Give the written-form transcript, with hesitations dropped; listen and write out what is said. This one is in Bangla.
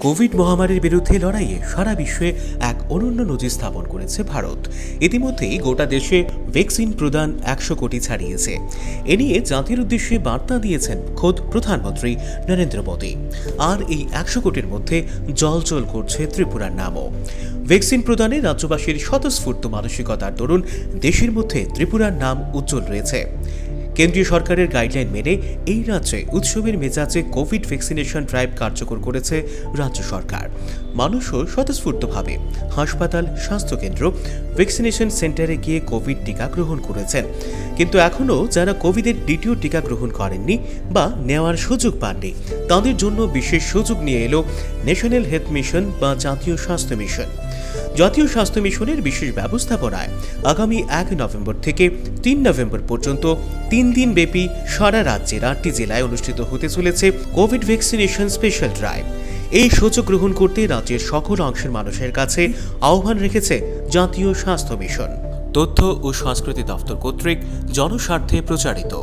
কোভিড মহামারীর বিরুদ্ধে লড়াইয়ে সারা বিশ্বে এক অনন্য নজির স্থাপন করেছে ভারত। ইতিমধ্যেই গোটা দেশে ভ্যাকসিন প্রদান 100 কোটি ছাড়িয়েছে। এ নিয়ে জাতির উদ্দেশ্যে বার্তা দিয়েছেন খোদ প্রধানমন্ত্রী নরেন্দ্র মোদী। আর এই 100 কোটির মধ্যে জলজল করছে ত্রিপুরার নামও। ভ্যাকসিন প্রদানে রাজ্যবাসীর স্বতঃস্ফূর্ত মানসিকতার দরুন দেশের মধ্যে ত্রিপুরার নাম উজ্জ্বল রয়েছে। কেন্দ্রীয় সরকারের গাইডলাইন মেনে এই রাজ্যে উৎসবের মেজাজে কোভিড ভ্যাকসিনেশন ড্রাইভ কার্যকর করেছে রাজ্য সরকার। মানুষও স্বতঃস্ফূর্তভাবে হাসপাতাল, স্বাস্থ্যকেন্দ্র, ভ্যাকসিনেশন সেন্টারে গিয়ে কোভিড টিকা গ্রহণ করেছেন। কিন্তু এখনও যারা কোভিডের দ্বিতীয় টিকা গ্রহণ করেননি বা নেওয়ার সুযোগ পাননি, তাদের জন্য বিশেষ সুযোগ নিয়ে এলো ন্যাশনাল হেলথ মিশন বা জাতীয় স্বাস্থ্য মিশন। জাতীয় স্বাস্থ্য মিশনের বিশেষ ব্যবস্থাপনায় আগামী 1 নভেম্বর থেকে 3 নভেম্বর পর্যন্ত 3 দিন ব্যাপী সারা রাজ্যের 8টি জেলায় অনুষ্ঠিত হতে চলেছে কোভিড ভ্যাকসিনেশন স্পেশাল ড্রাইভ। এই সুযোগ গ্রহণ করতে রাজ্যের সকল অংশের মানুষের কাছে আহ্বান রেখেছে জাতীয় স্বাস্থ্য মিশন। তথ্য ও সংস্কৃতি দপ্তর কর্তৃক জনস্বার্থে প্রচারিত।